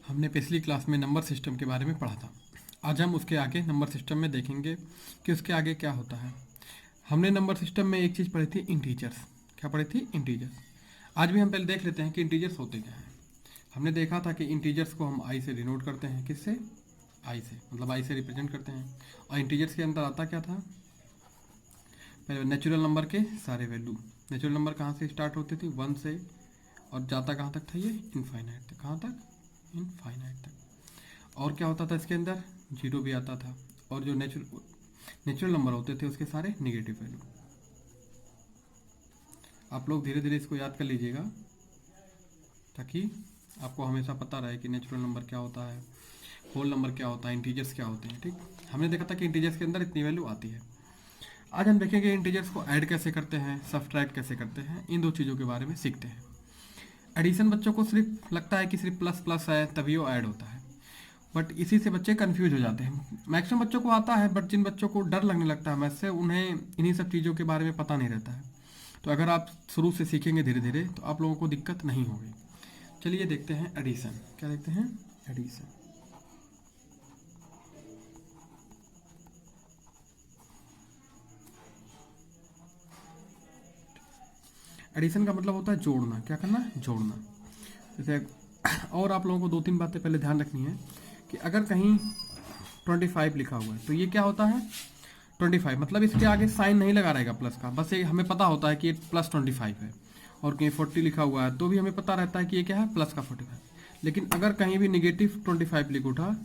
हमने पिछली क्लास में नंबर सिस्टम के बारे में पढ़ा था। आज हम उसके आगे नंबर सिस्टम में देखेंगे कि उसके आगे क्या होता है। हमने नंबर सिस्टम में एक चीज़ पढ़ी थी, इंटीजर्स। क्या पढ़ी थी? इंटीजर्स। आज भी हम पहले देख लेते हैं कि इंटीजर्स होते क्या हैं। हमने देखा था कि इंटीजर्स को हम आई से डिनोट करते हैं। किससे? आई से, मतलब आई से रिप्रेजेंट करते हैं। और इंटीजर्स के अंदर आता क्या था? पहले नेचुरल नंबर के सारे वैल्यू। नेचुरल नंबर कहाँ से स्टार्ट होती थी? 1 से, और जाता कहाँ तक था ये? इनफाइनाइट तक। कहाँ तक? इनफाइनाइट तक। और क्या होता था इसके अंदर? जीरो भी आता था। और जो नेचुरल नंबर होते थे उसके सारे निगेटिव वैल्यू। आप लोग धीरे धीरे इसको याद कर लीजिएगा ताकि आपको हमेशा पता रहे कि नेचुरल नंबर क्या होता है, होल नंबर क्या होता है, इंटीजर्स क्या होते हैं। ठीक, हमने देखा था कि इंटीजर्स के अंदर इतनी वैल्यू आती है। आज हम देखेंगे इंटीजर्स को ऐड कैसे करते हैं, सब्ट्रैक्ट कैसे करते हैं। इन दो चीज़ों के बारे में सीखते हैं। एडिशन बच्चों को सिर्फ लगता है कि सिर्फ प्लस प्लस है तभी वो ऐड होता है, बट इसी से बच्चे कंफ्यूज हो जाते हैं। मैक्सिमम बच्चों को आता है, बट जिन बच्चों को डर लगने लगता है मैथ से, उन्हें इन्हीं सब चीज़ों के बारे में पता नहीं रहता है। तो अगर आप शुरू से सीखेंगे धीरे धीरे तो आप लोगों को दिक्कत नहीं होगी। चलिए देखते हैं एडिशन। क्या देखते हैं? एडिशन। एडिशन का मतलब होता है जोड़ना। क्या करना? जोड़ना। जैसे और आप लोगों को दो तीन बातें पहले ध्यान रखनी है कि अगर कहीं 25 लिखा हुआ है तो ये क्या होता है? 25, मतलब इसके आगे साइन नहीं लगा रहेगा प्लस का, बस ये हमें पता होता है कि ये प्लस 25 है। और कहीं 40 लिखा हुआ है तो भी हमें पता रहता है कि ये क्या है? प्लस का 45। लेकिन अगर कहीं भी निगेटिव 25 लिख उठा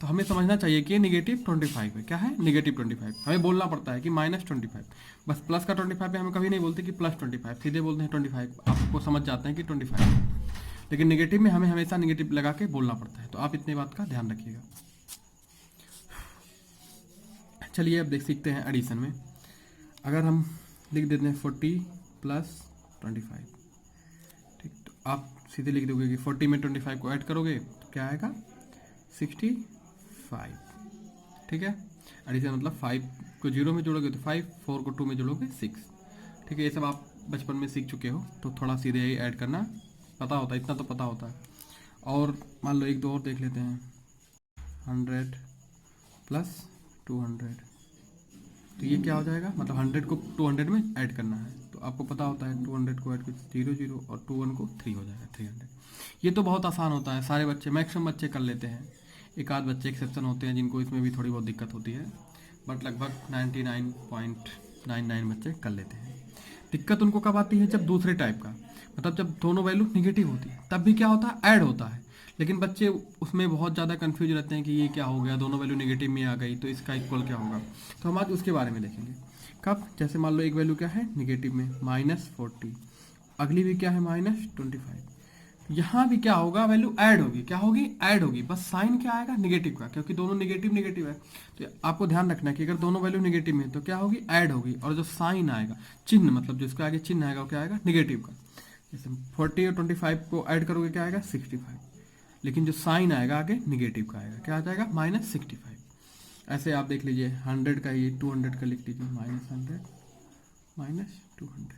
तो हमें समझना चाहिए कि ये निगेटिव 25 है। क्या है? निगेटिव 25। हमें बोलना पड़ता है कि -25। बस प्लस का 25 पे हम कभी नहीं बोलते कि प्लस 25, सीधे बोलते हैं 25। आपको समझ जाते हैं कि 25 है। लेकिन निगेटिव में हमें हमेशा निगेटिव लगा के बोलना पड़ता है, तो आप इतनी बात का ध्यान रखिएगा। चलिए अब देख सीखते हैं एडिशन में। अगर हम लिख देते हैं 40 + 25, ठीक, तो आप सीधे लिख दोगे कि 40 में 25 को ऐड करोगे तो क्या आएगा? 65। ठीक है, एडिशन मतलब 5 को 0 में जोड़ोगे तो 5, 4 को 2 में जोड़ोगे 6। ठीक है, ये सब आप बचपन में सीख चुके हो, तो थोड़ा सीधे ही ऐड करना पता होता है, इतना तो पता होता है। और मान लो एक दो और देख लेते हैं। 100 + 200, तो ये क्या हो जाएगा? मतलब 100 को 200 में ऐड करना है, तो आपको पता होता है 200 को ऐड कर 0 0 और 21 को 3 हो जाएगा 300। ये तो बहुत आसान होता है, सारे बच्चे, मैक्सिमम बच्चे कर लेते हैं। एक आध बच्चे एक्सेप्शन होते हैं जिनको इसमें भी थोड़ी बहुत दिक्कत होती है, बट लगभग 99.99 बच्चे कर लेते हैं। दिक्कत उनको कब आती है? जब दूसरे टाइप का, मतलब जब दोनों वैल्यू निगेटिव होती है, तब भी क्या होता है? ऐड होता है। लेकिन बच्चे उसमें बहुत ज़्यादा कंफ्यूज रहते हैं कि ये क्या हो गया, दोनों वैल्यू नेगेटिव में आ गई तो इसका इक्वल क्या होगा। तो हम आज उसके बारे में देखेंगे। कब? जैसे मान लो एक वैल्यू क्या है निगेटिव में, -40, अगली भी क्या है? -25। यहाँ भी क्या होगा? वैल्यू ऐड होगी। क्या होगी? ऐड होगी, बस साइन क्या आएगा? निगेटिव का, क्योंकि दोनों निगेटिव निगेटिव है। तो आपको ध्यान रखना है कि अगर दोनों वैल्यू निगेटिव में है तो क्या होगी? ऐड होगी। और जो साइन आएगा, चिन्ह, मतलब जो इसके आगे चिन्ह आएगा वो क्या आएगा? निगेटिव का। जैसे 40 और 25 को ऐड करोगे क्या आएगा? 65। लेकिन जो साइन आएगा आगे निगेटिव का आएगा, क्या आ जाएगा? -65। ऐसे आप देख लीजिए 100 का, ये 200 का लिख लीजिए, -100 -200।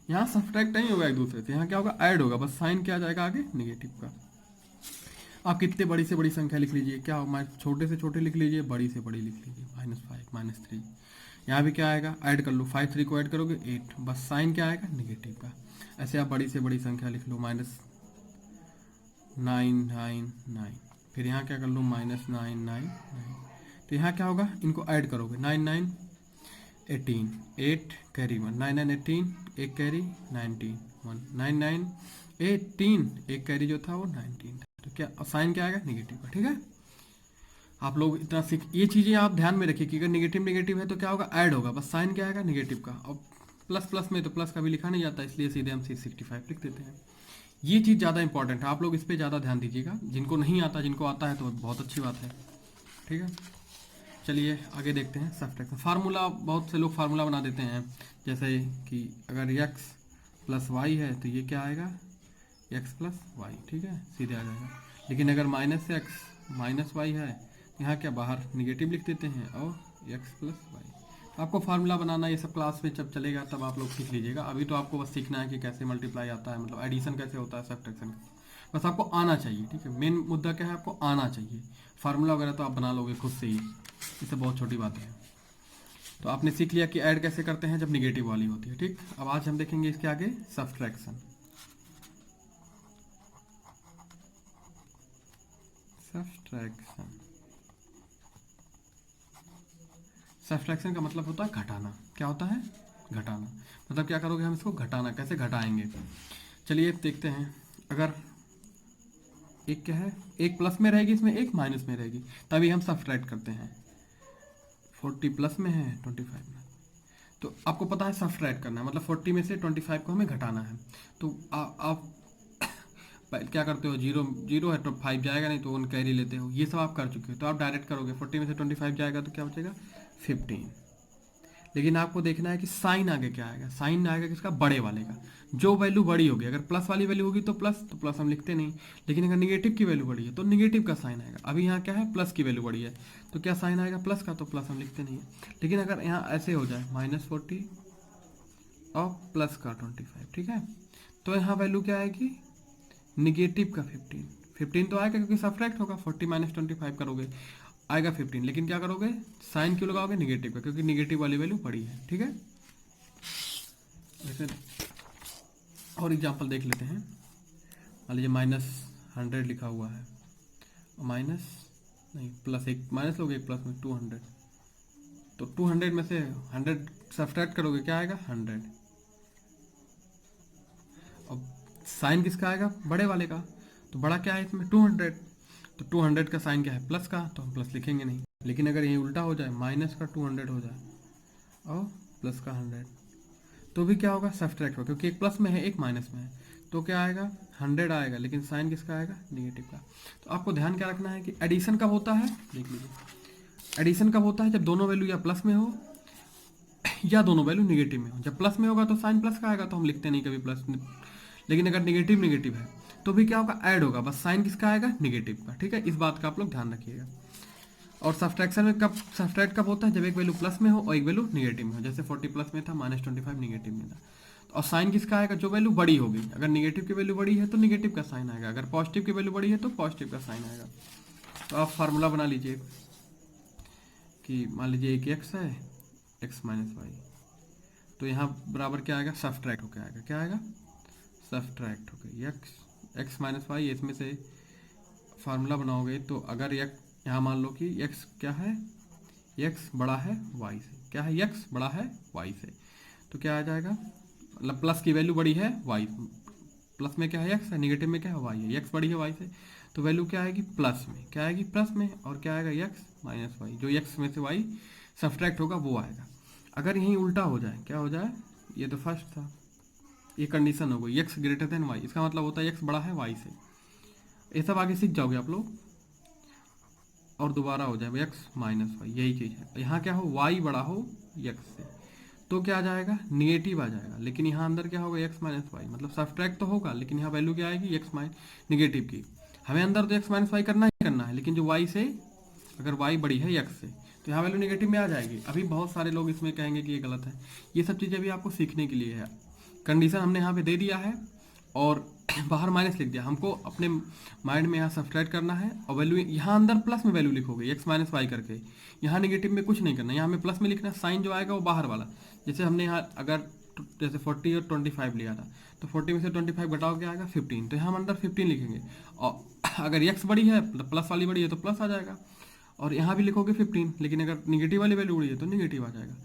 यहाँ सब्ट्रैक्ट नहीं होगा एक दूसरे से, यहाँ क्या होगा? ऐड होगा, बस साइन क्या आ जाएगा आगे? निगेटिव का। आप कितने बड़ी से बड़ी संख्या लिख लीजिए, क्या होगा? छोटे से छोटे लिख लीजिए, बड़ी से बड़ी लिख लीजिए, -5 -3। यहाँ भी क्या आएगा? ऐड कर लो, 5 3 को ऐड करोगे 8, बस साइन क्या आएगा? निगेटिव का। ऐसे आप बड़ी से बड़ी संख्या लिख लो, -999। फिर यहाँ क्या कर लो? -999। तो यहाँ क्या होगा? इनको ऐड करोगे, 9 9 18, 8 कैरी 1, 9 9 18, एक कैरी 19 1, 9 9 18, एक कैरी जो था वो 19 था। तो क्या साइन क्या आएगा? निगेटिव का। ठीक है, आप लोग इतना सीख, ये चीज़ें आप ध्यान में रखिए कि अगर निगेटिव निगेटिव है तो क्या होगा? ऐड होगा, बस साइन क्या आएगा? निगेटिव का। और प्लस प्लस में तो प्लस का भी लिखा नहीं जाता, इसलिए सीधे हम 65 लिख देते हैं। ये चीज़ ज़्यादा इंपॉर्टेंट है, आप लोग इस पर ज़्यादा ध्यान दीजिएगा। जिनको नहीं आता, जिनको आता है तो बहुत अच्छी बात है। ठीक है, चलिए आगे देखते हैं सब्ट्रैक्शन। फार्मूला, बहुत से लोग फार्मूला बना देते हैं, जैसे कि अगर x + y है तो ये क्या आएगा? x + y। ठीक है, सीधे आ जाएगा। लेकिन अगर -x - y है तो यहाँ क्या बाहर निगेटिव लिख देते हैं और x + y। आपको फार्मूला बनाना ये सब क्लास में जब चलेगा तब आप लोग सीख लीजिएगा। अभी तो आपको बस सीखना है कि कैसे मल्टीप्लाई आता है, मतलब एडिशन कैसे होता है, सब्ट्रैक्शन बस आपको आना चाहिए, ठीक है। मेन मुद्दा क्या है, आपको आना चाहिए। फार्मूला वगैरह तो आप बना लोगे खुद से ही, इससे बहुत छोटी बात है। तो आपने सीख लिया कि ऐड कैसे करते हैं जब निगेटिव वाली होती है, ठीक। अब आज हम देखेंगे इसके आगे सब्सट्रैक्शन। सब्सट्रैक्शन सब्सट्रैक्शन का मतलब होता है घटाना। क्या होता है? घटाना। मतलब क्या करोगे, हम इसको घटाना, कैसे घटाएंगे। चलिए देखते हैं। अगर एक क्या है, एक प्लस में रहेगी, इसमें एक माइनस में रहेगी, तभी हम सब्सट्रैक्ट करते हैं। 40 प्लस में है, 25 में, तो आपको पता है सब्सट्रैक्ट करना है, मतलब 40 में से 25 को हमें घटाना है। तो आप क्या करते हो, जीरो जीरो है तो 5 जाएगा, नहीं तो वन कैरी लेते हो, ये सब आप कर चुके हो। तो आप डायरेक्ट करोगे, 40 में से 25 जाएगा तो क्या बचेगा, 15। लेकिन आपको देखना है कि साइन आगे क्या आएगा। साइन आएगा किसका, बड़े वाले का। जो वैल्यू बड़ी होगी, अगर प्लस वाली वैल्यू होगी तो प्लस हम लिखते नहीं। लेकिन अगर निगेटिव की वैल्यू बड़ी है तो निगेटिव का साइन आएगा। अभी यहाँ क्या है, प्लस की वैल्यू बड़ी है तो क्या साइन आएगा, प्लस का, तो प्लस हम लिखते नहीं है। लेकिन अगर यहाँ ऐसे हो जाए -40 और प्लस का 25, ठीक है, तो यहाँ वैल्यू क्या आएगी, निगेटिव का 15 तो आएगा क्योंकि सब्ट्रैक्ट होगा। 40 - 25 करोगे आएगा 15। लेकिन क्या करोगे, साइन क्यों लगाओगे, निगेटिव का, क्योंकि निगेटिव वाली वैल्यू बड़ी है, ठीक है। वैसे और एग्जांपल देख लेते हैं। मान लीजिए -100 लिखा हुआ है, माइनस नहीं प्लस एक माइनस लोगे, एक प्लस में 200, तो 200 में से 100 सब्ट्रैक्ट करोगे, क्या आएगा 100। अब साइन किसका आएगा, बड़े वाले का। तो बड़ा क्या है इसमें, 200। तो 200 का साइन क्या है, प्लस का, तो हम प्लस लिखेंगे नहीं। लेकिन अगर ये उल्टा हो जाए, माइनस का 200 हो जाए और प्लस का 100, तो भी क्या होगा, सब्ट्रैक्ट होगा, क्योंकि एक प्लस में है एक माइनस में है। तो क्या आएगा, 100 आएगा, लेकिन साइन किसका आएगा, निगेटिव का। तो आपको ध्यान क्या रखना है कि एडिशन कब होता है, देख लीजिए। एडिशन कब होता है, जब दोनों वैल्यू या प्लस में हो या दोनों वैल्यू निगेटिव में हो। जब प्लस में होगा तो साइन प्लस का आएगा, तो हम लिखते नहीं कभी प्लस। लेकिन अगर निगेटिव निगेटिव है तो भी क्या होगा, ऐड होगा, बस साइन किसका आएगा, निगेटिव का, ठीक है। इस बात का आप लोग ध्यान रखिएगा। और सब्ट्रैक्शन में कब, सब्ट्रैक्ट कब होता है, जब एक वैल्यू प्लस में हो और एक वैल्यू निगेटिव में हो। जैसे 40 प्लस में था, -25 निगेटिव में था। और साइन किसका आएगा, जो वैल्यू बड़ी होगी। अगर निगेटिव की वैल्यू बड़ी है तो निगेटिव का साइन आएगा, अगर पॉजिटिव की वैल्यू बड़ी है तो पॉजिटिव का साइन आएगा। तो आप फार्मूला बना लीजिए कि मान लीजिए एक एक्स है, x - y, तो यहाँ बराबर क्या आएगा, सब्ट्रैक्ट होकर आएगा, क्या आएगा, सब्ट्रैक्ट होकर x - y। इसमें से फार्मूला बनाओगे तो अगर यहाँ मान लो कि x क्या है, x बड़ा है y से, क्या है, x बड़ा है y से, तो क्या आ जाएगा, मतलब प्लस की वैल्यू बड़ी है y, प्लस में क्या है x है, निगेटिव में क्या है y है, x बड़ी है y से, तो वैल्यू क्या आएगी, प्लस में, क्या आएगी, प्लस में, और क्या आएगा, x - y, जो x में से y सब्ट्रैक्ट होगा वो आएगा। अगर यहीं उल्टा हो जाए, क्या हो जाए, ये तो फर्स्ट था, ये कंडीशन हो गई, x ग्रेटर देन y, इसका मतलब होता है x बड़ा है y से। ये सब आगे सीख जाओगे आप लोग। और दोबारा हो जाए x - y, यही चीज़ है। यहाँ क्या हो, y बड़ा हो x से, तो क्या आ जाएगा, निगेटिव आ जाएगा। लेकिन यहाँ अंदर क्या होगा, x - y, मतलब सब्ट्रैक्ट तो होगा, लेकिन यहाँ वैल्यू क्या आएगी, निगेटिव की। हमें अंदर तो x - y करना ही करना है, लेकिन जो y से, अगर y बड़ी है x से, तो यहाँ वैल्यू निगेटिव में आ जाएगी। अभी बहुत सारे लोग इसमें कहेंगे कि ये गलत है। ये सब चीज़ें भी आपको सीखने के लिए है। कंडीशन हमने यहाँ पे दे दिया है और बाहर माइनस लिख दिया। हमको अपने माइंड में यहाँ सब्ट्रैक्ट करना है और वैल्यू यहाँ अंदर प्लस में वैल्यू लिखोगे, x - y करके। यहाँ निगेटिव में कुछ नहीं करना, यहाँ हमें प्लस में लिखना, साइन जो आएगा वो बाहर वाला। जैसे हमने यहाँ अगर जैसे 40 और 25 लिया था, तो 40 में से 25 घटाओ क्या आएगा, 15, तो यहाँ हम अंदर 15 लिखेंगे। और अगर x बड़ी है, प्लस वाली बड़ी है, तो प्लस आ जाएगा। और यहाँ भी लिखोगे 15, लेकिन अगर निगेटिव वाली वैल्यू बड़ी है तो निगेटिव आ जाएगा।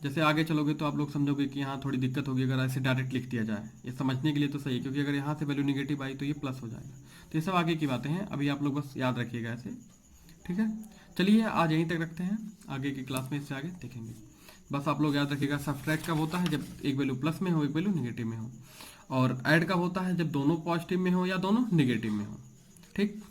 जैसे आगे चलोगे तो आप लोग समझोगे कि यहाँ थोड़ी दिक्कत होगी अगर ऐसे डायरेक्ट लिख दिया जाए। ये समझने के लिए तो सही है, क्योंकि अगर यहाँ से वैल्यू निगेटिव आई तो ये प्लस हो जाएगा। तो ये सब आगे की बातें हैं, अभी आप लोग बस याद रखिएगा ऐसे, ठीक है। चलिए आज यहीं तक रखते हैं, आगे की क्लास में इससे आगे देखेंगे। बस आप लोग याद रखिएगा, सब्ट्रैक्ट कब होता है, जब एक वैल्यू प्लस में हो, एक वैल्यू निगेटिव में हो। और ऐड कब होता है, जब दोनों पॉजिटिव में हो या दोनों निगेटिव में हो, ठीक।